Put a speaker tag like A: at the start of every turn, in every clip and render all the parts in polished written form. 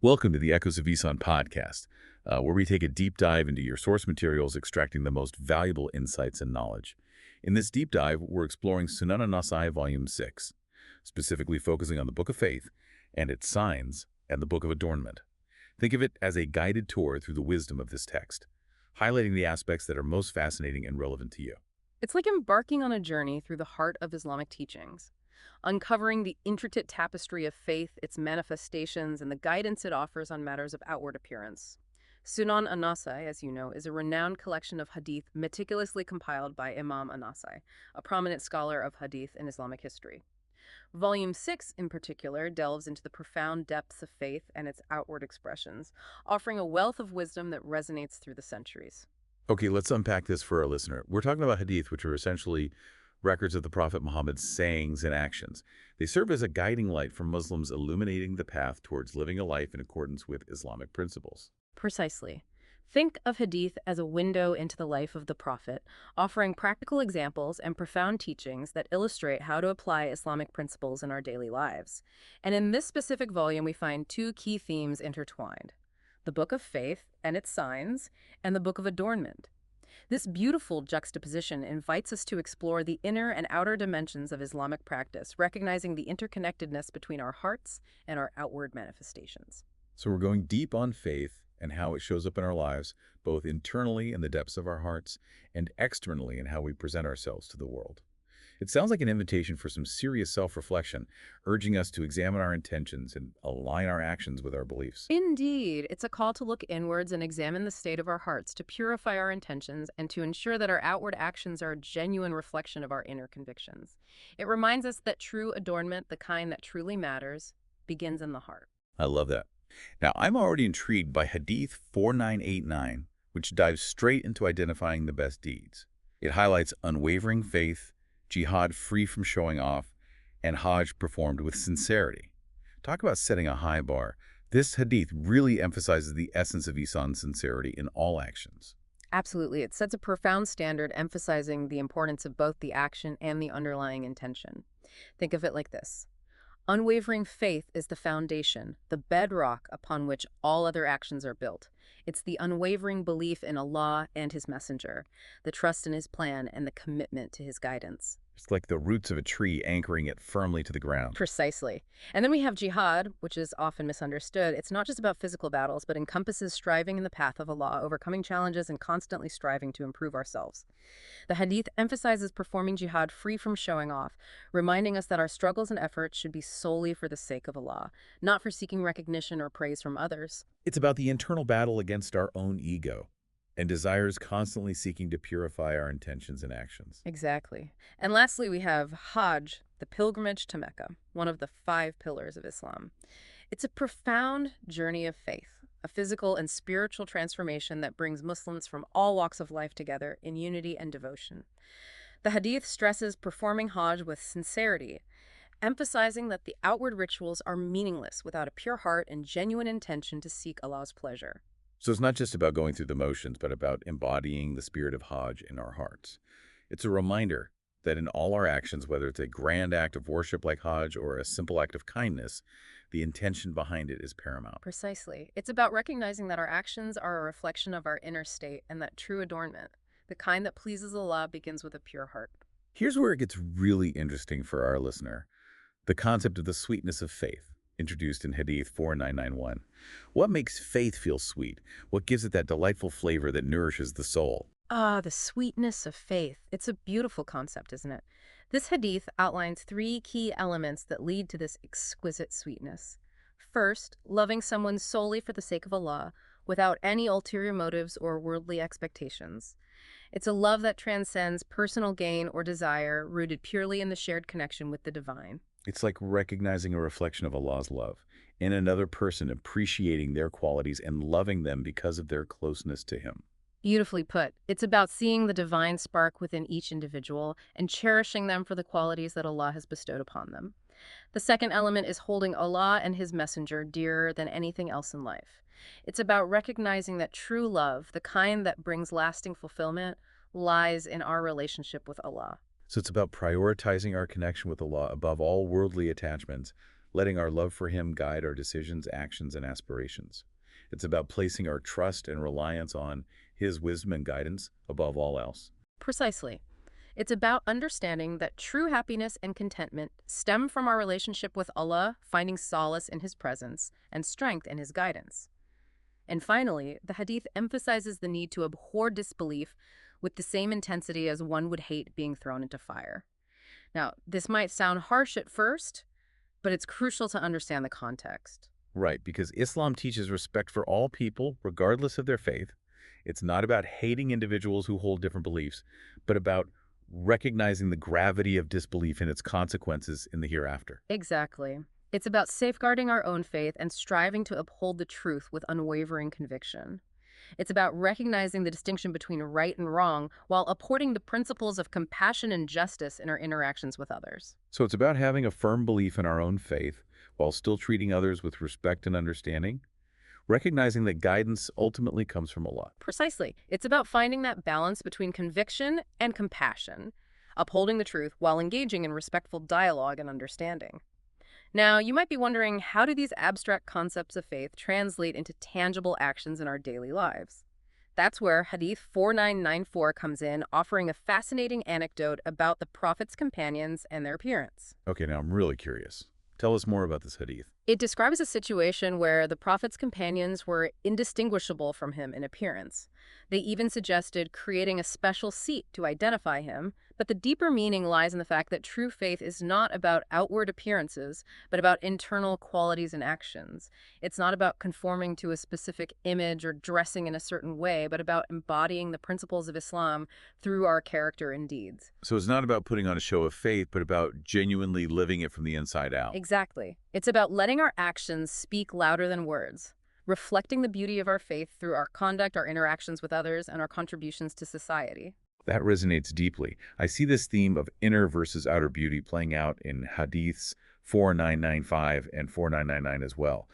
A: Welcome to the Echoes of Ihsan Podcast, where we take a deep dive into your source materials, extracting the most valuable insights and knowledge. In this deep dive, we're exploring Sunan An-Nasa'i Volume 6, specifically focusing on the Book of Faith and its signs and the Book of Adornment. Think of it as a guided tour through the wisdom of this text, highlighting the aspects that are most fascinating and relevant to you.
B: It's like embarking on a journey through the heart of Islamic teachings, uncovering the intricate tapestry of faith, its manifestations, and the guidance it offers on matters of outward appearance. Sunan An-Nasa'i, as you know, is a renowned collection of hadith meticulously compiled by Imam An-Nasa'i, a prominent scholar of hadith in Islamic history. Volume 6, in particular, delves into the profound depths of faith and its outward expressions, offering a wealth of wisdom that resonates through the centuries.
A: Okay, let's unpack this for our listener. We're talking about hadith, which are essentially records of the Prophet Muhammad's sayings and actions. They serve as a guiding light for Muslims, illuminating the path towards living a life in accordance with Islamic principles.
B: Precisely. Think of hadith as a window into the life of the Prophet, offering practical examples and profound teachings that illustrate how to apply Islamic principles in our daily lives. And in this specific volume, we find two key themes intertwined: the Book of Faith and its signs, and the Book of Adornment. This beautiful juxtaposition invites us to explore the inner and outer dimensions of Islamic practice, recognizing the interconnectedness between our hearts and our outward manifestations.
A: So we're going deep on faith and how it shows up in our lives, both internally in the depths of our hearts and externally in how we present ourselves to the world. It sounds like an invitation for some serious self-reflection, urging us to examine our intentions and align our actions with our beliefs.
B: Indeed, it's a call to look inwards and examine the state of our hearts, to purify our intentions, and to ensure that our outward actions are a genuine reflection of our inner convictions. It reminds us that true adornment, the kind that truly matters, begins in the heart.
A: I love that. Now, I'm already intrigued by Hadith 4989, which dives straight into identifying the best deeds. It highlights unwavering faith, jihad free from showing off, and Hajj performed with sincerity. Talk about setting a high bar. This hadith really emphasizes the essence of Ihsan's sincerity in all actions.
B: Absolutely. It sets a profound standard, emphasizing the importance of both the action and the underlying intention. Think of it like this: unwavering faith is the foundation, the bedrock upon which all other actions are built. It's the unwavering belief in Allah and His Messenger, the trust in His plan, and the commitment to His guidance.
A: It's like the roots of a tree anchoring it firmly to the ground.
B: Precisely. And then we have jihad, which is often misunderstood. It's not just about physical battles, but encompasses striving in the path of Allah, overcoming challenges, and constantly striving to improve ourselves. The hadith emphasizes performing jihad free from showing off, reminding us that our struggles and efforts should be solely for the sake of Allah, not for seeking recognition or praise from others.
A: It's about the internal battle against our own ego and desires, constantly seeking to purify our intentions and actions.
B: Exactly. And lastly, we have Hajj, the pilgrimage to Mecca, one of the 5 pillars of Islam. It's a profound journey of faith, a physical and spiritual transformation that brings Muslims from all walks of life together in unity and devotion. The hadith stresses performing Hajj with sincerity, emphasizing that the outward rituals are meaningless without a pure heart and genuine intention to seek Allah's pleasure.
A: So it's not just about going through the motions, but about embodying the spirit of Hajj in our hearts. It's a reminder that in all our actions, whether it's a grand act of worship like Hajj or a simple act of kindness, the intention behind it is paramount.
B: Precisely. It's about recognizing that our actions are a reflection of our inner state, and that true adornment, the kind that pleases Allah, begins with a pure heart.
A: Here's where it gets really interesting for our listener: the concept of the sweetness of faith, introduced in Hadith 4991. What makes faith feel sweet? What gives it that delightful flavor that nourishes the soul?
B: Ah, the sweetness of faith. It's a beautiful concept, isn't it? This hadith outlines 3 key elements that lead to this exquisite sweetness. First, loving someone solely for the sake of Allah, without any ulterior motives or worldly expectations. It's a love that transcends personal gain or desire, rooted purely in the shared connection with the divine.
A: It's like recognizing a reflection of Allah's love in another person, appreciating their qualities and loving them because of their closeness to Him.
B: Beautifully put. It's about seeing the divine spark within each individual and cherishing them for the qualities that Allah has bestowed upon them. The second element is holding Allah and His Messenger dearer than anything else in life. It's about recognizing that true love, the kind that brings lasting fulfillment, lies in our relationship with Allah.
A: So it's about prioritizing our connection with Allah above all worldly attachments, letting our love for Him guide our decisions, actions, and aspirations. It's about placing our trust and reliance on His wisdom and guidance above all else.
B: Precisely. It's about understanding that true happiness and contentment stem from our relationship with Allah, finding solace in His presence, and strength in His guidance. And finally, the hadith emphasizes the need to abhor disbelief with the same intensity as one would hate being thrown into fire. Now, this might sound harsh at first, but it's crucial to understand the context.
A: Right, because Islam teaches respect for all people, regardless of their faith. It's not about hating individuals who hold different beliefs, but about recognizing the gravity of disbelief and its consequences in the hereafter.
B: Exactly. It's about safeguarding our own faith and striving to uphold the truth with unwavering conviction. It's about recognizing the distinction between right and wrong while upholding the principles of compassion and justice in our interactions with others.
A: So it's about having a firm belief in our own faith while still treating others with respect and understanding, recognizing that guidance ultimately comes from Allah.
B: Precisely. It's about finding that balance between conviction and compassion, upholding the truth while engaging in respectful dialogue and understanding. Now, you might be wondering, how do these abstract concepts of faith translate into tangible actions in our daily lives? That's where Hadith 4994 comes in, offering a fascinating anecdote about the Prophet's companions and their appearance.
A: Okay, now I'm really curious. Tell us more about this hadith.
B: It describes a situation where the Prophet's companions were indistinguishable from him in appearance. They even suggested creating a special seat to identify him, but the deeper meaning lies in the fact that true faith is not about outward appearances, but about internal qualities and actions. It's not about conforming to a specific image or dressing in a certain way, but about embodying the principles of Islam through our character and deeds.
A: So it's not about putting on a show of faith, but about genuinely living it from the inside out.
B: Exactly. It's about letting our actions speak louder than words, reflecting the beauty of our faith through our conduct, our interactions with others, and our contributions to society.
A: That resonates deeply. I see this theme of inner versus outer beauty playing out in Hadiths 4995 and 4999 as well.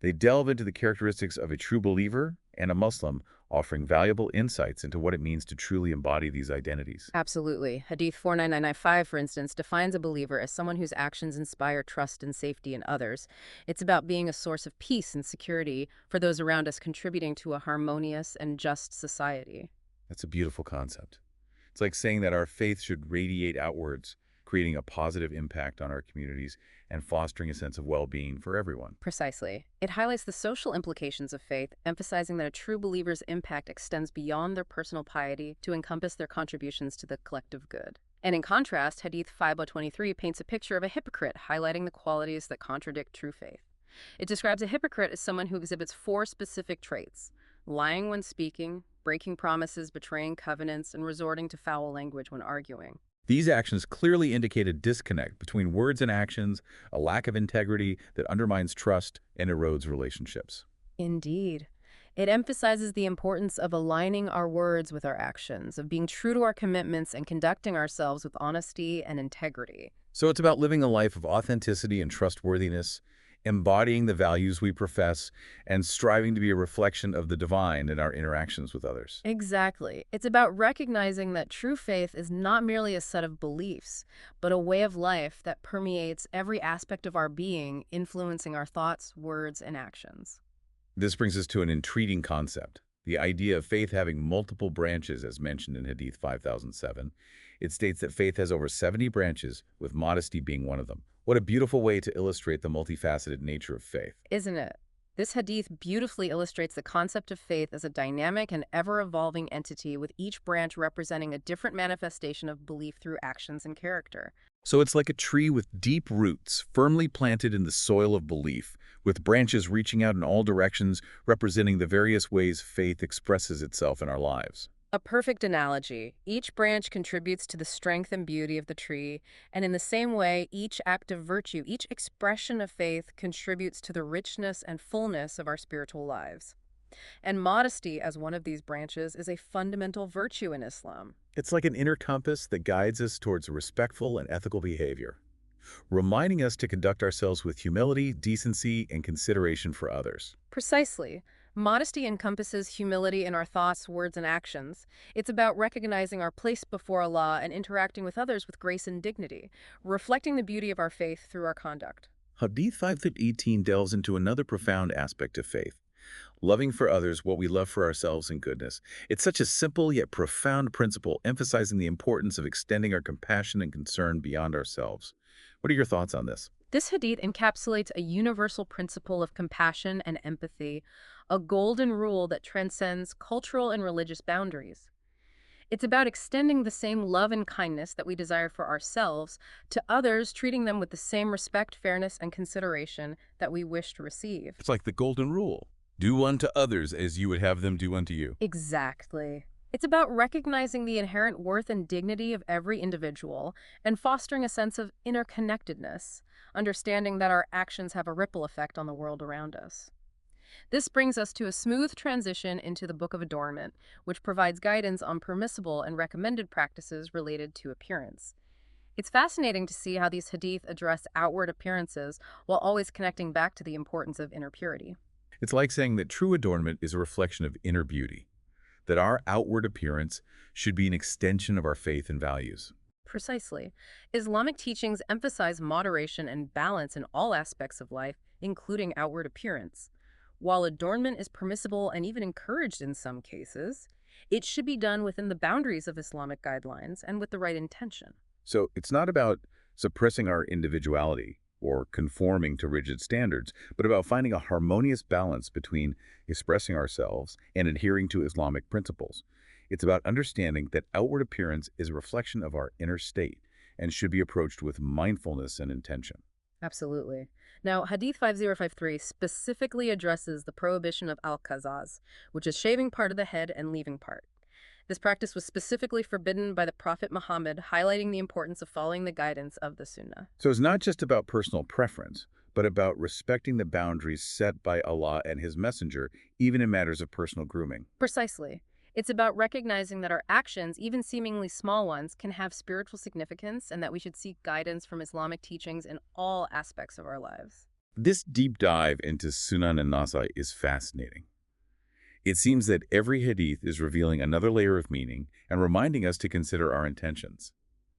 A: They delve into the characteristics of a true believer and a Muslim, offering valuable insights into what it means to truly embody these identities.
B: Absolutely. Hadith 49995, for instance, defines a believer as someone whose actions inspire trust and safety in others. It's about being a source of peace and security for those around us, contributing to a harmonious and just society.
A: That's a beautiful concept. It's like saying that our faith should radiate outwards, creating a positive impact on our communities and fostering a sense of well-being for everyone.
B: Precisely. It highlights the social implications of faith, emphasizing that a true believer's impact extends beyond their personal piety to encompass their contributions to the collective good. And in contrast, Hadith 5023 paints a picture of a hypocrite, highlighting the qualities that contradict true faith. It describes a hypocrite as someone who exhibits 4 specific traits: lying when speaking, breaking promises, betraying covenants, and resorting to foul language when arguing.
A: These actions clearly indicate a disconnect between words and actions, a lack of integrity that undermines trust and erodes relationships.
B: Indeed. It emphasizes the importance of aligning our words with our actions, of being true to our commitments and conducting ourselves with honesty and integrity.
A: So it's about living a life of authenticity and trustworthiness, embodying the values we profess, and striving to be a reflection of the divine in our interactions with others.
B: Exactly. It's about recognizing that true faith is not merely a set of beliefs, but a way of life that permeates every aspect of our being, influencing our thoughts, words, and actions.
A: This brings us to an intriguing concept, the idea of faith having multiple branches as mentioned in Hadith 5007. It states that faith has over 70 branches, with modesty being one of them. What a beautiful way to illustrate the multifaceted nature of faith.
B: Isn't it? This hadith beautifully illustrates the concept of faith as a dynamic and ever-evolving entity, with each branch representing a different manifestation of belief through actions and character.
A: So it's like a tree with deep roots, firmly planted in the soil of belief, with branches reaching out in all directions, representing the various ways faith expresses itself in our lives.
B: A perfect analogy. Each branch contributes to the strength and beauty of the tree, and in the same way, each act of virtue, each expression of faith contributes to the richness and fullness of our spiritual lives. And modesty, as one of these branches, is a fundamental virtue in Islam.
A: It's like an inner compass that guides us towards respectful and ethical behavior, reminding us to conduct ourselves with humility, decency, and consideration for others.
B: Precisely. Modesty encompasses humility in our thoughts, words, and actions. It's about recognizing our place before Allah and interacting with others with grace and dignity, reflecting the beauty of our faith through our conduct.
A: Hadith 518 delves into another profound aspect of faith, loving for others what we love for ourselves in goodness. It's such a simple yet profound principle, emphasizing the importance of extending our compassion and concern beyond ourselves. What are your thoughts on this?
B: This hadith encapsulates a universal principle of compassion and empathy, a golden rule that transcends cultural and religious boundaries. It's about extending the same love and kindness that we desire for ourselves to others, treating them with the same respect, fairness, and consideration that we wish to receive.
A: It's like the golden rule. Do unto others as you would have them do unto you.
B: Exactly. It's about recognizing the inherent worth and dignity of every individual and fostering a sense of interconnectedness, understanding that our actions have a ripple effect on the world around us. This brings us to a smooth transition into the Book of Adornment, which provides guidance on permissible and recommended practices related to appearance. It's fascinating to see how these hadith address outward appearances while always connecting back to the importance of inner purity.
A: It's like saying that true adornment is a reflection of inner beauty, that our outward appearance should be an extension of our faith and values.
B: Precisely. Islamic teachings emphasize moderation and balance in all aspects of life, including outward appearance. While adornment is permissible and even encouraged in some cases, it should be done within the boundaries of Islamic guidelines and with the right intention.
A: So it's not about suppressing our individuality or conforming to rigid standards, but about finding a harmonious balance between expressing ourselves and adhering to Islamic principles. It's about understanding that outward appearance is a reflection of our inner state and should be approached with mindfulness and intention.
B: Absolutely. Now, Hadith 5053 specifically addresses the prohibition of al-qazaz, which is shaving part of the head and leaving part. This practice was specifically forbidden by the Prophet Muhammad, highlighting the importance of following the guidance of the Sunnah.
A: So it's not just about personal preference, but about respecting the boundaries set by Allah and His Messenger, even in matters of personal grooming.
B: Precisely. It's about recognizing that our actions, even seemingly small ones, can have spiritual significance and that we should seek guidance from Islamic teachings in all aspects of our lives.
A: This deep dive into Sunan An-Nasa'i is fascinating. It seems that every hadith is revealing another layer of meaning and reminding us to consider our intentions.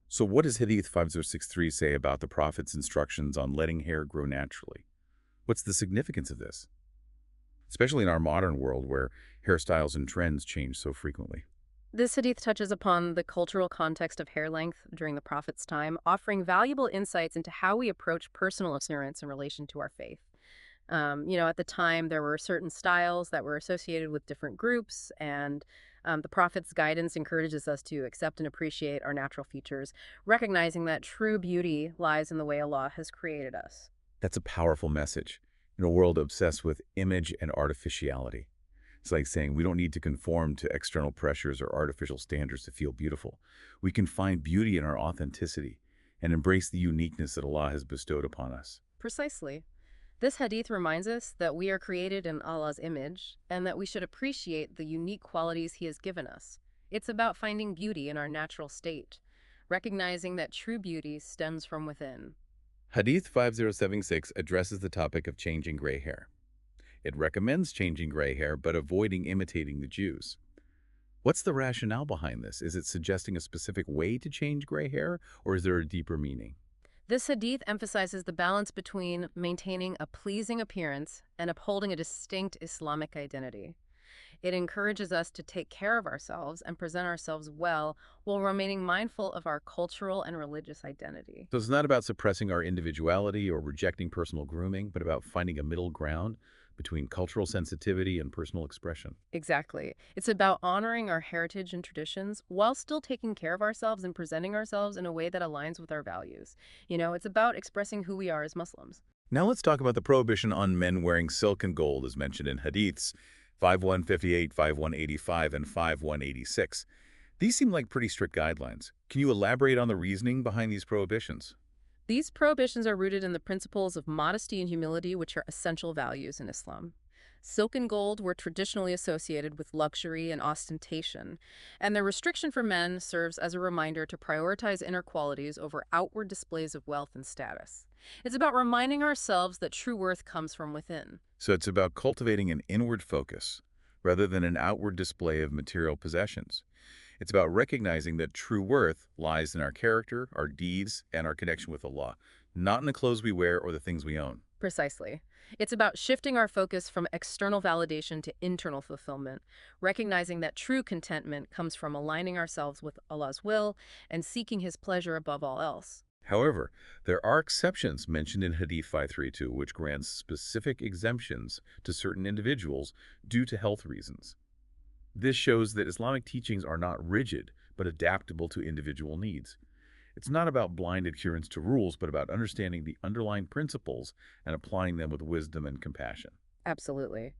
A: So what does Hadith 5063 say about the Prophet's instructions on letting hair grow naturally? What's the significance of this? Especially in our modern world where hairstyles and trends change so frequently.
B: This hadith touches upon the cultural context of hair length during the Prophet's time, offering valuable insights into how we approach personal appearance in relation to our faith. At the time, there were certain styles that were associated with different groups, and the Prophet's guidance encourages us to accept and appreciate our natural features, recognizing that true beauty lies in the way Allah has created us.
A: That's a powerful message in a world obsessed with image and artificiality. It's like saying we don't need to conform to external pressures or artificial standards to feel beautiful. We can find beauty in our authenticity and embrace the uniqueness that Allah has bestowed upon us.
B: Precisely. This hadith reminds us that we are created in Allah's image and that we should appreciate the unique qualities He has given us. It's about finding beauty in our natural state, recognizing that true beauty stems from within.
A: Hadith 5076 addresses the topic of changing gray hair. It recommends changing gray hair but avoiding imitating the Jews. What's the rationale behind this? Is it suggesting a specific way to change gray hair, or is there a deeper meaning?
B: This hadith emphasizes the balance between maintaining a pleasing appearance and upholding a distinct Islamic identity. It encourages us to take care of ourselves and present ourselves well while remaining mindful of our cultural and religious identity.
A: So it's not about suppressing our individuality or rejecting personal grooming, but about finding a middle ground between cultural sensitivity and personal expression.
B: Exactly. It's about honoring our heritage and traditions while still taking care of ourselves and presenting ourselves in a way that aligns with our values. It's about expressing who we are as Muslims.
A: Now let's talk about the prohibition on men wearing silk and gold as mentioned in Hadiths 5158, 5185, and 5186. These seem like pretty strict guidelines. Can you elaborate on the reasoning behind these prohibitions?
B: These prohibitions are rooted in the principles of modesty and humility, which are essential values in Islam. Silk and gold were traditionally associated with luxury and ostentation, and their restriction for men serves as a reminder to prioritize inner qualities over outward displays of wealth and status. It's about reminding ourselves that true worth comes from within.
A: So it's about cultivating an inward focus rather than an outward display of material possessions. It's about recognizing that true worth lies in our character, our deeds, and our connection with Allah, not in the clothes we wear or the things we own.
B: Precisely. It's about shifting our focus from external validation to internal fulfillment, recognizing that true contentment comes from aligning ourselves with Allah's will and seeking His pleasure above all else.
A: However, there are exceptions mentioned in Hadith 532, which grants specific exemptions to certain individuals due to health reasons. This shows that Islamic teachings are not rigid, but adaptable to individual needs. It's not about blind adherence to rules, but about understanding the underlying principles and applying them with wisdom and compassion.
B: Absolutely.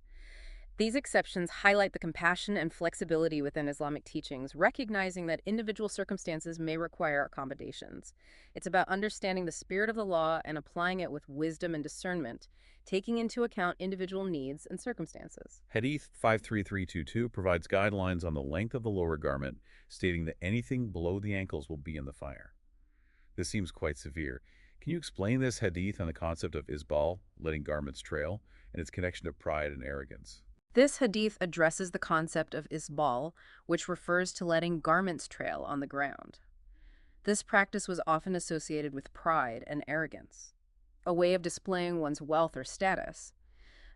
B: These exceptions highlight the compassion and flexibility within Islamic teachings, recognizing that individual circumstances may require accommodations. It's about understanding the spirit of the law and applying it with wisdom and discernment, taking into account individual needs and circumstances.
A: Hadith 53322 provides guidelines on the length of the lower garment, stating that anything below the ankles will be in the fire. This seems quite severe. Can you explain this hadith and the concept of isbal, letting garments trail, and its connection to pride and arrogance?
B: This hadith addresses the concept of isbal, which refers to letting garments trail on the ground. This practice was often associated with pride and arrogance, a way of displaying one's wealth or status.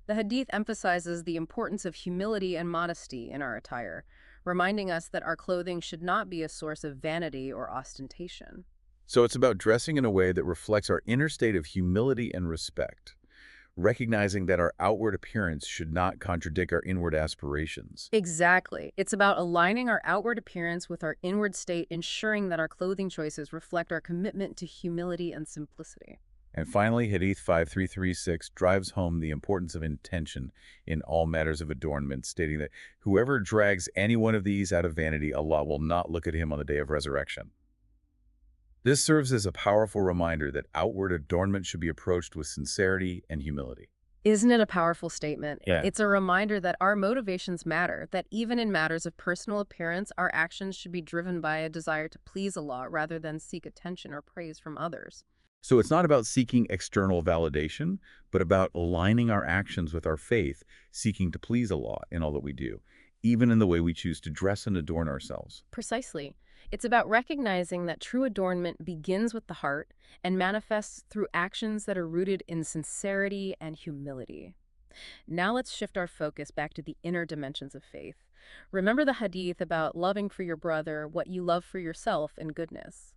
B: The hadith emphasizes the importance of humility and modesty in our attire, reminding us that our clothing should not be a source of vanity or ostentation.
A: So it's about dressing in a way that reflects our inner state of humility and respect, recognizing that our outward appearance should not contradict our inward aspirations.
B: Exactly. It's about aligning our outward appearance with our inward state, ensuring that our clothing choices reflect our commitment to humility and simplicity.
A: And finally, Hadith 5336 drives home the importance of intention in all matters of adornment, stating that whoever drags any one of these out of vanity, Allah will not look at him on the day of resurrection. This serves as a powerful reminder that outward adornment should be approached with sincerity and humility.
B: Isn't it a powerful statement?
A: Yeah.
B: It's a reminder that our motivations matter, that even in matters of personal appearance, our actions should be driven by a desire to please Allah rather than seek attention or praise from others.
A: So it's not about seeking external validation, but about aligning our actions with our faith, seeking to please Allah in all that we do, even in the way we choose to dress and adorn ourselves.
B: Precisely. It's about recognizing that true adornment begins with the heart and manifests through actions that are rooted in sincerity and humility. Now let's shift our focus back to the inner dimensions of faith. Remember the hadith about loving for your brother what you love for yourself in goodness.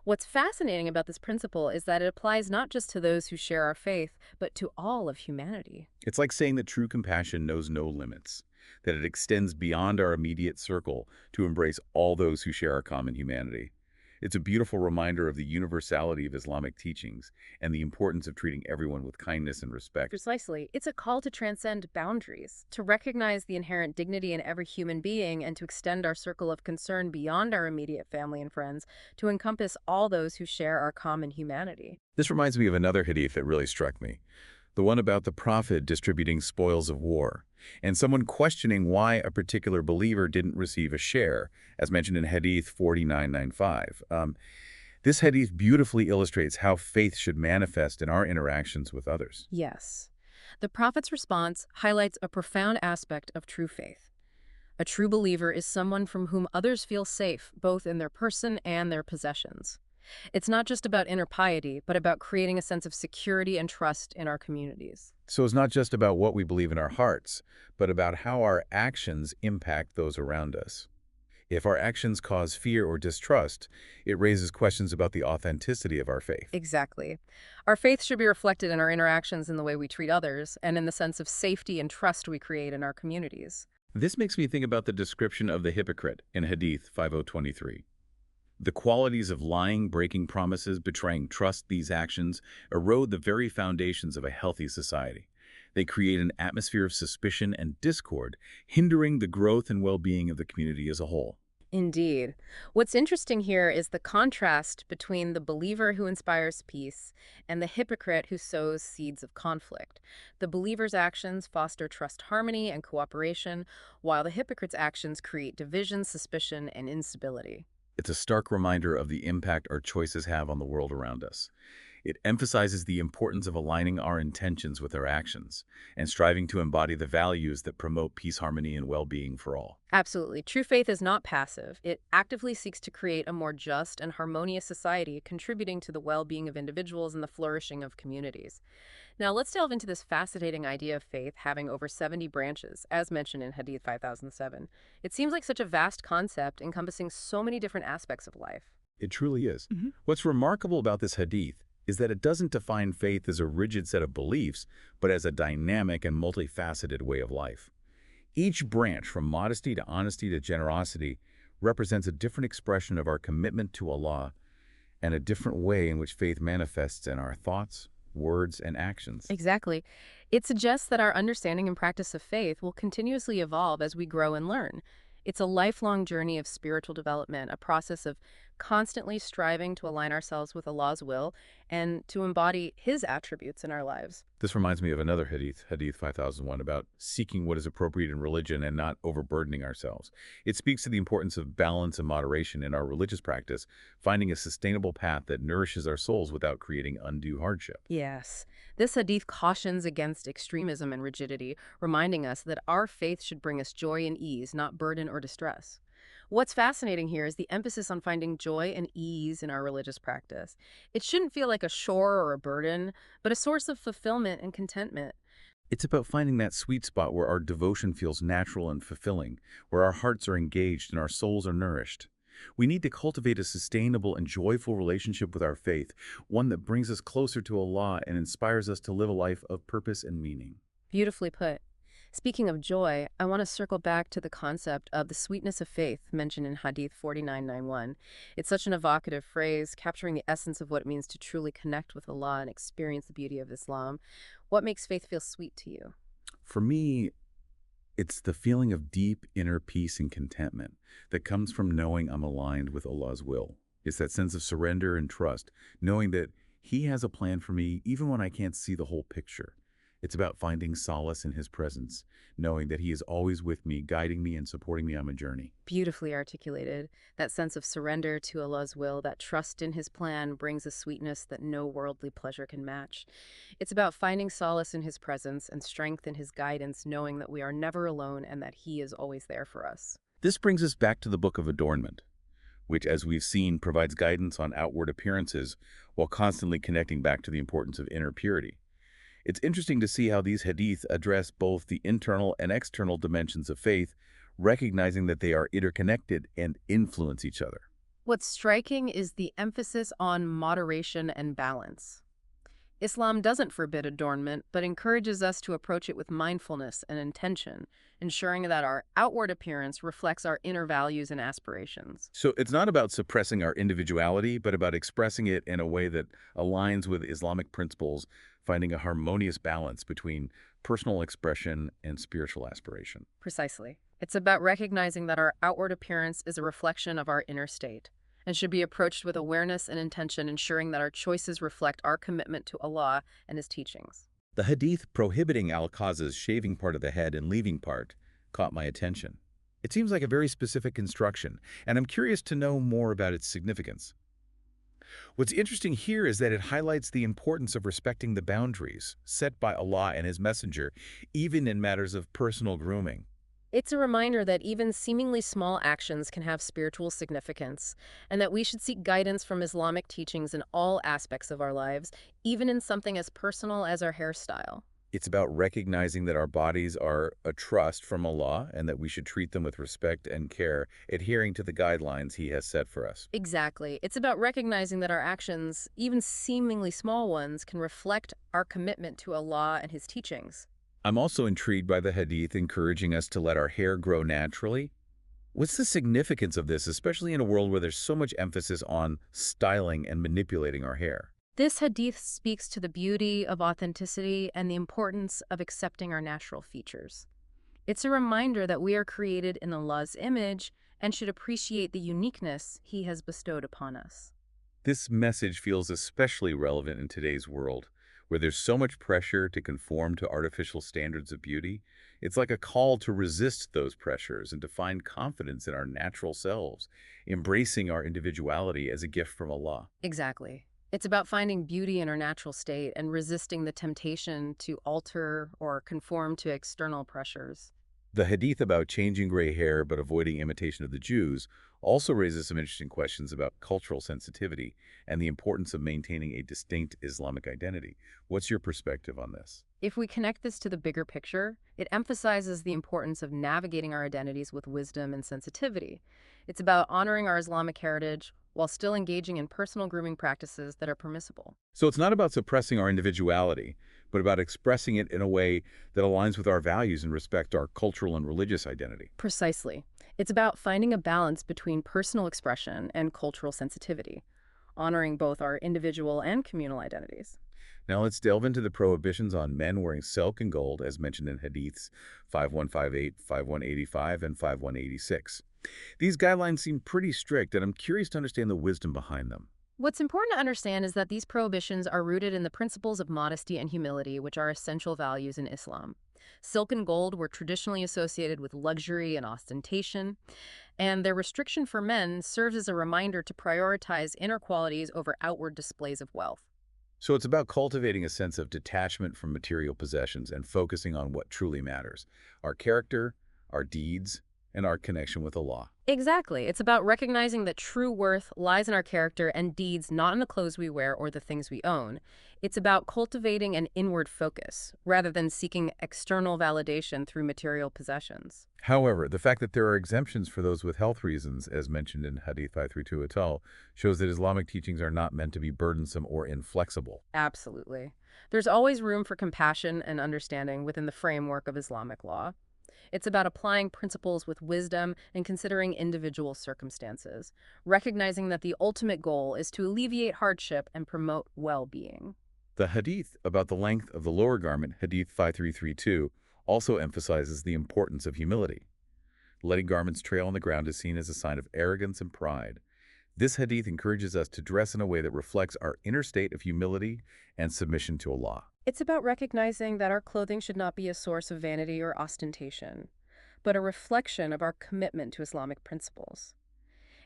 B: What's fascinating about this principle is that it applies not just to those who share our faith, but to all of humanity.
A: It's like saying that true compassion knows no limits, that it extends beyond our immediate circle to embrace all those who share our common humanity. It's a beautiful reminder of the universality of Islamic teachings and the importance of treating everyone with kindness and respect.
B: Precisely. It's a call to transcend boundaries, to recognize the inherent dignity in every human being, and to extend our circle of concern beyond our immediate family and friends to encompass all those who share our common humanity.
A: This reminds me of another hadith that really struck me, the one about the Prophet distributing spoils of war, and someone questioning why a particular believer didn't receive a share, as mentioned in Hadith 4995. This hadith beautifully illustrates how faith should manifest in our interactions with others.
B: Yes. The Prophet's response highlights a profound aspect of true faith. A true believer is someone from whom others feel safe, both in their person and their possessions. It's not just about inner piety, but about creating a sense of security and trust in our communities.
A: So it's not just about what we believe in our hearts, but about how our actions impact those around us. If our actions cause fear or distrust, it raises questions about the authenticity of our faith.
B: Exactly. Our faith should be reflected in our interactions in the way we treat others and in the sense of safety and trust we create in our communities.
A: This makes me think about the description of the hypocrite in Hadith 5023. The qualities of lying, breaking promises, betraying trust, these actions erode the very foundations of a healthy society. They create an atmosphere of suspicion and discord, hindering the growth and well-being of the community as a whole.
B: Indeed. What's interesting here is the contrast between the believer who inspires peace and the hypocrite who sows seeds of conflict. The believer's actions foster trust, harmony, and cooperation, while the hypocrite's actions create division, suspicion, and instability.
A: It's a stark reminder of the impact our choices have on the world around us. It emphasizes the importance of aligning our intentions with our actions and striving to embody the values that promote peace, harmony, and well-being for all.
B: Absolutely. True faith is not passive. It actively seeks to create a more just and harmonious society, contributing to the well-being of individuals and the flourishing of communities. Now, let's delve into this fascinating idea of faith having over 70 branches, as mentioned in Hadith 5007. It seems like such a vast concept encompassing so many different aspects of life.
A: It truly is.
B: Hmm.
A: What's remarkable about this hadith is that it doesn't define faith as a rigid set of beliefs, but as a dynamic and multifaceted way of life. Each branch, from modesty to honesty to generosity, represents a different expression of our commitment to Allah and a different way in which faith manifests in our thoughts, words, and actions.
B: Exactly. It suggests that our understanding and practice of faith will continuously evolve as we grow and learn. It's a lifelong journey of spiritual development, a process of constantly striving to align ourselves with Allah's will and to embody His attributes in our lives.
A: This reminds me of another hadith, Hadith 5001, about seeking what is appropriate in religion and not overburdening ourselves. It speaks to the importance of balance and moderation in our religious practice, finding a sustainable path that nourishes our souls without creating undue hardship.
B: Yes, this hadith cautions against extremism and rigidity, reminding us that our faith should bring us joy and ease, not burden or distress. What's fascinating here is the emphasis on finding joy and ease in our religious practice. It shouldn't feel like a chore or a burden, but a source of fulfillment and contentment.
A: It's about finding that sweet spot where our devotion feels natural and fulfilling, where our hearts are engaged and our souls are nourished. We need to cultivate a sustainable and joyful relationship with our faith, one that brings us closer to Allah and inspires us to live a life of purpose and meaning.
B: Beautifully put. Speaking of joy, I want to circle back to the concept of the sweetness of faith mentioned in Hadith 4991. It's such an evocative phrase, capturing the essence of what it means to truly connect with Allah and experience the beauty of Islam. What makes faith feel sweet to you?
A: For me, it's the feeling of deep inner peace and contentment that comes from knowing I'm aligned with Allah's will. It's that sense of surrender and trust, knowing that He has a plan for me even when I can't see the whole picture. It's about finding solace in His presence, knowing that He is always with me, guiding me and supporting me on my journey.
B: Beautifully articulated. That sense of surrender to Allah's will, that trust in His plan brings a sweetness that no worldly pleasure can match. It's about finding solace in His presence and strength in His guidance, knowing that we are never alone and that He is always there for us.
A: This brings us back to the book of Adornment, which, as we've seen, provides guidance on outward appearances while constantly connecting back to the importance of inner purity. It's interesting to see how these hadith address both the internal and external dimensions of faith, recognizing that they are interconnected and influence each other.
B: What's striking is the emphasis on moderation and balance. Islam doesn't forbid adornment, but encourages us to approach it with mindfulness and intention, ensuring that our outward appearance reflects our inner values and aspirations.
A: So it's not about suppressing our individuality, but about expressing it in a way that aligns with Islamic principles, finding a harmonious balance between personal expression and spiritual aspiration.
B: Precisely. It's about recognizing that our outward appearance is a reflection of our inner state and should be approached with awareness and intention, ensuring that our choices reflect our commitment to Allah and His teachings.
A: The hadith prohibiting al-Qaza's shaving part of the head and leaving part caught my attention. It seems like a very specific instruction, and I'm curious to know more about its significance. What's interesting here is that it highlights the importance of respecting the boundaries set by Allah and His Messenger, even in matters of personal grooming.
B: It's a reminder that even seemingly small actions can have spiritual significance, and that we should seek guidance from Islamic teachings in all aspects of our lives, even in something as personal as our hairstyle.
A: It's about recognizing that our bodies are a trust from Allah and that we should treat them with respect and care, adhering to the guidelines He has set for us.
B: Exactly. It's about recognizing that our actions, even seemingly small ones, can reflect our commitment to Allah and His teachings.
A: I'm also intrigued by the hadith encouraging us to let our hair grow naturally. What's the significance of this, especially in a world where there's so much emphasis on styling and manipulating our hair?
B: This hadith speaks to the beauty of authenticity and the importance of accepting our natural features. It's a reminder that we are created in Allah's image and should appreciate the uniqueness He has bestowed upon us.
A: This message feels especially relevant in today's world, where there's so much pressure to conform to artificial standards of beauty. It's like a call to resist those pressures and to find confidence in our natural selves, embracing our individuality as a gift from Allah.
B: Exactly. It's about finding beauty in our natural state and resisting the temptation to alter or conform to external pressures.
A: The hadith about changing gray hair but avoiding imitation of the Jews also raises some interesting questions about cultural sensitivity and the importance of maintaining a distinct Islamic identity. What's your perspective on this?
B: If we connect this to the bigger picture, it emphasizes the importance of navigating our identities with wisdom and sensitivity. It's about honoring our Islamic heritage while still engaging in personal grooming practices that are permissible.
A: So it's not about suppressing our individuality, but about expressing it in a way that aligns with our values and respect our cultural and religious identity.
B: Precisely. It's about finding a balance between personal expression and cultural sensitivity, honoring both our individual and communal identities.
A: Now let's delve into the prohibitions on men wearing silk and gold, as mentioned in Hadiths 5158, 5185, and 5186. These guidelines seem pretty strict, and I'm curious to understand the wisdom behind them.
B: What's important to understand is that these prohibitions are rooted in the principles of modesty and humility, which are essential values in Islam. Silk and gold were traditionally associated with luxury and ostentation, and their restriction for men serves as a reminder to prioritize inner qualities over outward displays of wealth.
A: So it's about cultivating a sense of detachment from material possessions and focusing on what truly matters: our character, our deeds, and our connection with Allah.
B: Exactly. It's about recognizing that true worth lies in our character and deeds, not in the clothes we wear or the things we own. It's about cultivating an inward focus rather than seeking external validation through material possessions.
A: However, the fact that there are exemptions for those with health reasons, as mentioned in Hadith 532 et al., shows that Islamic teachings are not meant to be burdensome or inflexible.
B: Absolutely. There's always room for compassion and understanding within the framework of Islamic law. It's about applying principles with wisdom and considering individual circumstances, recognizing that the ultimate goal is to alleviate hardship and promote well-being.
A: The Hadith about the length of the lower garment, Hadith 5332, also emphasizes the importance of humility. Letting garments trail on the ground is seen as a sign of arrogance and pride. This Hadith encourages us to dress in a way that reflects our inner state of humility and submission to Allah.
B: It's about recognizing that our clothing should not be a source of vanity or ostentation, but a reflection of our commitment to Islamic principles.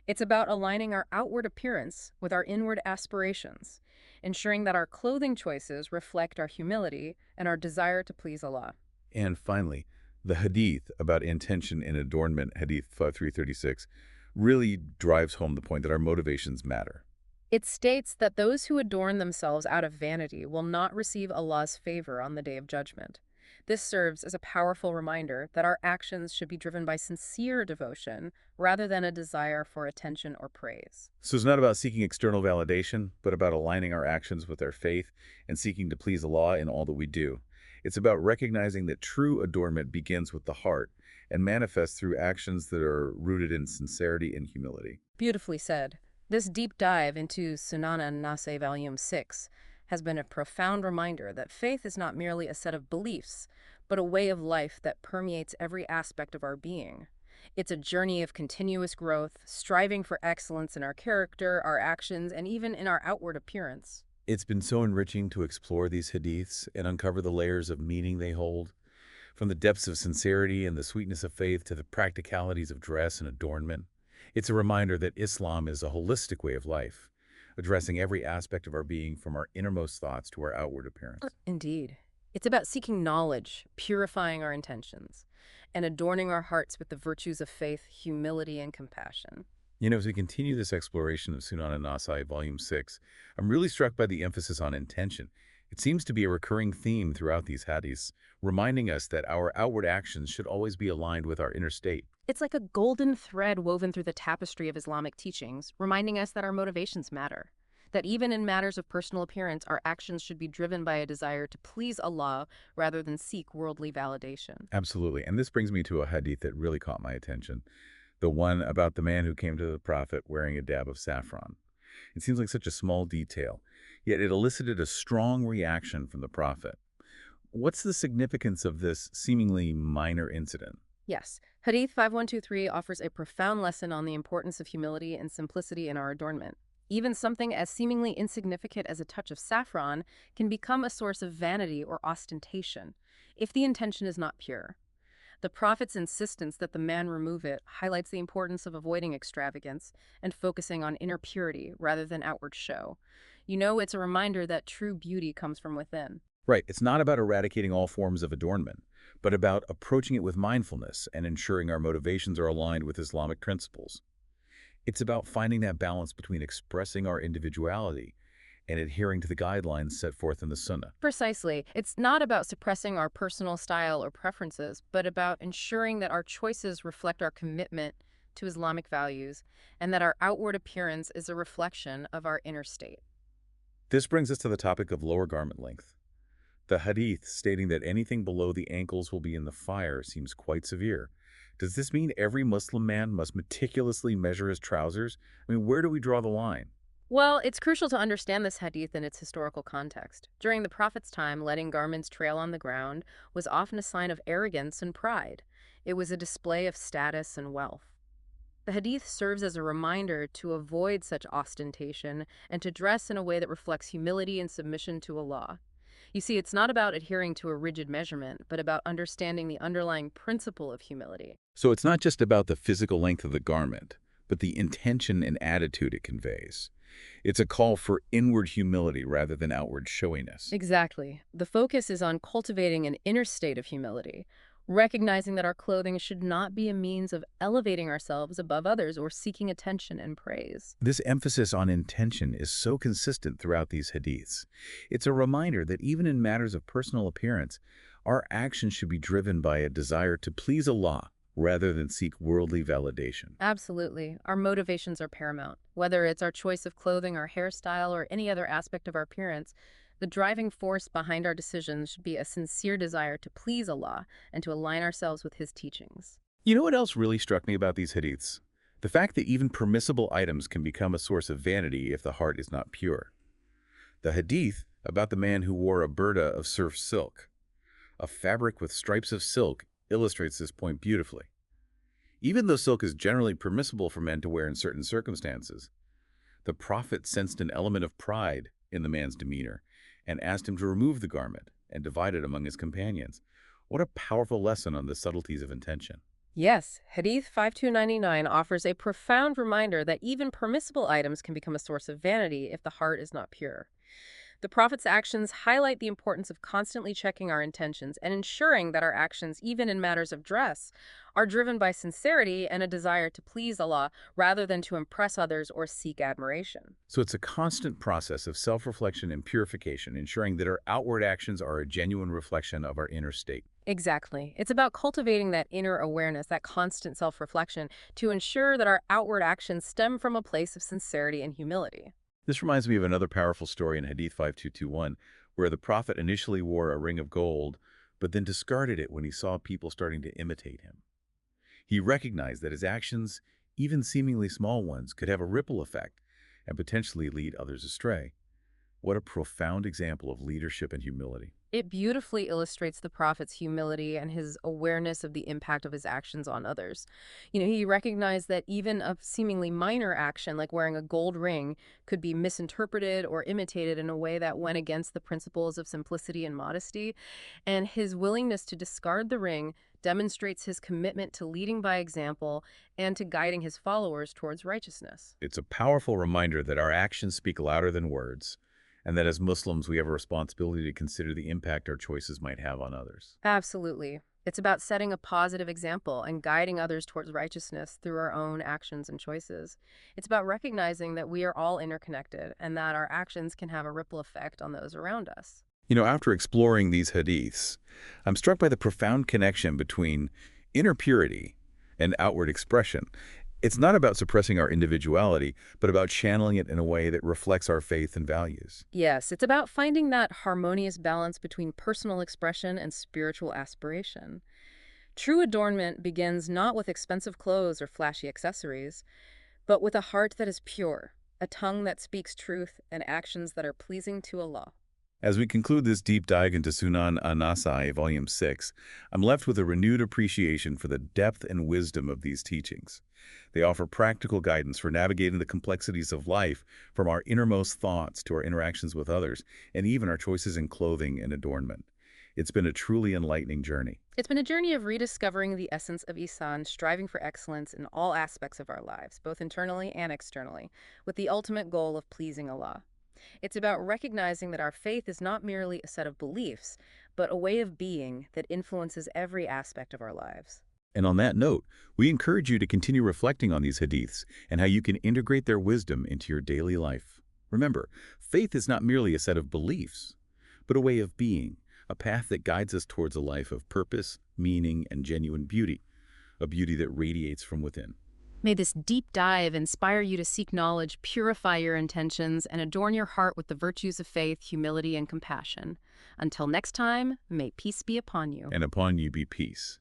B: It's about aligning our outward appearance with our inward aspirations, ensuring that our clothing choices reflect our humility and our desire to please Allah.
A: And finally, the Hadith about intention and adornment, Hadith 5336, really drives home the point that our motivations matter.
B: It states that those who adorn themselves out of vanity will not receive Allah's favor on the Day of Judgment. This serves as a powerful reminder that our actions should be driven by sincere devotion rather than a desire for attention or praise.
A: So it's not about seeking external validation, but about aligning our actions with our faith and seeking to please Allah in all that we do. It's about recognizing that true adornment begins with the heart and manifests through actions that are rooted in sincerity and humility.
B: Beautifully said. This deep dive into Sunan An-Nasa'i Volume 6 has been a profound reminder that faith is not merely a set of beliefs, but a way of life that permeates every aspect of our being. It's a journey of continuous growth, striving for excellence in our character, our actions, and even in our outward appearance.
A: It's been so enriching to explore these hadiths and uncover the layers of meaning they hold, from the depths of sincerity and the sweetness of faith to the practicalities of dress and adornment. It's a reminder that Islam is a holistic way of life, addressing every aspect of our being from our innermost thoughts to our outward appearance.
B: Indeed. It's about seeking knowledge, purifying our intentions, and adorning our hearts with the virtues of faith, humility, and compassion.
A: You know, as we continue this exploration of Sunan An-Nasa'i Volume 6, I'm really struck by the emphasis on intention. It seems to be a recurring theme throughout these hadiths, reminding us that our outward actions should always be aligned with our inner state.
B: It's like a golden thread woven through the tapestry of Islamic teachings, reminding us that our motivations matter. That even in matters of personal appearance, our actions should be driven by a desire to please Allah rather than seek worldly validation.
A: Absolutely. And this brings me to a hadith that really caught my attention. The one about the man who came to the Prophet wearing a dab of saffron. It seems like such a small detail, yet it elicited a strong reaction from the Prophet. What's the significance of this seemingly minor incident?
B: Yes, Hadith 5123 offers a profound lesson on the importance of humility and simplicity in our adornment. Even something as seemingly insignificant as a touch of saffron can become a source of vanity or ostentation if the intention is not pure. The Prophet's insistence that the man remove it highlights the importance of avoiding extravagance and focusing on inner purity rather than outward show. It's a reminder that true beauty comes from within.
A: Right, it's not about eradicating all forms of adornment, but about approaching it with mindfulness and ensuring our motivations are aligned with Islamic principles. It's about finding that balance between expressing our individuality and adhering to the guidelines set forth in the Sunnah.
B: Precisely. It's not about suppressing our personal style or preferences, but about ensuring that our choices reflect our commitment to Islamic values and that our outward appearance is a reflection of our inner state.
A: This brings us to the topic of lower garment length. The hadith stating that anything below the ankles will be in the fire seems quite severe. Does this mean every Muslim man must meticulously measure his trousers? Where do we draw the line?
B: Well, it's crucial to understand this hadith in its historical context. During the Prophet's time, letting garments trail on the ground was often a sign of arrogance and pride. It was a display of status and wealth. The hadith serves as a reminder to avoid such ostentation and to dress in a way that reflects humility and submission to Allah. You see, it's not about adhering to a rigid measurement, but about understanding the underlying principle of humility.
A: So it's not just about the physical length of the garment, but the intention and attitude it conveys. It's a call for inward humility rather than outward showiness.
B: Exactly. The focus is on cultivating an inner state of humility, recognizing that our clothing should not be a means of elevating ourselves above others or seeking attention and praise.
A: This emphasis on intention is so consistent throughout these hadiths. It's a reminder that even in matters of personal appearance, our actions should be driven by a desire to please Allah rather than seek worldly validation.
B: Absolutely. Our motivations are paramount. Whether it's our choice of clothing, our hairstyle, or any other aspect of our appearance, the driving force behind our decisions should be a sincere desire to please Allah and to align ourselves with His teachings.
A: You know what else really struck me about these hadiths? The fact that even permissible items can become a source of vanity if the heart is not pure. The hadith about the man who wore a burda of surf silk, a fabric with stripes of silk, illustrates this point beautifully. Even though silk is generally permissible for men to wear in certain circumstances, the Prophet sensed an element of pride in the man's demeanor and asked him to remove the garment and divide it among his companions. What a powerful lesson on the subtleties of intention.
B: Yes, Hadith 5299 offers a profound reminder that even permissible items can become a source of vanity if the heart is not pure. The Prophet's actions highlight the importance of constantly checking our intentions and ensuring that our actions, even in matters of dress, are driven by sincerity and a desire to please Allah rather than to impress others or seek admiration.
A: So it's a constant process of self-reflection and purification, ensuring that our outward actions are a genuine reflection of our inner state.
B: Exactly. It's about cultivating that inner awareness, that constant self-reflection, to ensure that our outward actions stem from a place of sincerity and humility.
A: This reminds me of another powerful story in Hadith 5221, where the Prophet initially wore a ring of gold, but then discarded it when he saw people starting to imitate him. He recognized that his actions, even seemingly small ones, could have a ripple effect and potentially lead others astray. What a profound example of leadership and humility.
B: It beautifully illustrates the Prophet's humility and his awareness of the impact of his actions on others. He recognized that even a seemingly minor action, like wearing a gold ring, could be misinterpreted or imitated in a way that went against the principles of simplicity and modesty. And his willingness to discard the ring demonstrates his commitment to leading by example and to guiding his followers towards righteousness.
A: It's a powerful reminder that our actions speak louder than words, and that as Muslims, we have a responsibility to consider the impact our choices might have on others.
B: Absolutely. It's about setting a positive example and guiding others towards righteousness through our own actions and choices. It's about recognizing that we are all interconnected and that our actions can have a ripple effect on those around us.
A: After exploring these hadiths, I'm struck by the profound connection between inner purity and outward expression. It's not about suppressing our individuality, but about channeling it in a way that reflects our faith and values.
B: Yes, it's about finding that harmonious balance between personal expression and spiritual aspiration. True adornment begins not with expensive clothes or flashy accessories, but with a heart that is pure, a tongue that speaks truth, and actions that are pleasing to Allah.
A: As we conclude this deep dive into Sunan An-Nasa'i, Volume 6, I'm left with a renewed appreciation for the depth and wisdom of these teachings. They offer practical guidance for navigating the complexities of life, from our innermost thoughts to our interactions with others, and even our choices in clothing and adornment. It's been a truly enlightening journey.
B: It's been a journey of rediscovering the essence of Ihsan, striving for excellence in all aspects of our lives, both internally and externally, with the ultimate goal of pleasing Allah. It's about recognizing that our faith is not merely a set of beliefs, but a way of being that influences every aspect of our lives.
A: And on that note, we encourage you to continue reflecting on these hadiths and how you can integrate their wisdom into your daily life. Remember, faith is not merely a set of beliefs, but a way of being, a path that guides us towards a life of purpose, meaning, and genuine beauty, a beauty that radiates from within.
B: May this deep dive inspire you to seek knowledge, purify your intentions, and adorn your heart with the virtues of faith, humility, and compassion. Until next time, may peace be upon you.
A: And upon you be peace.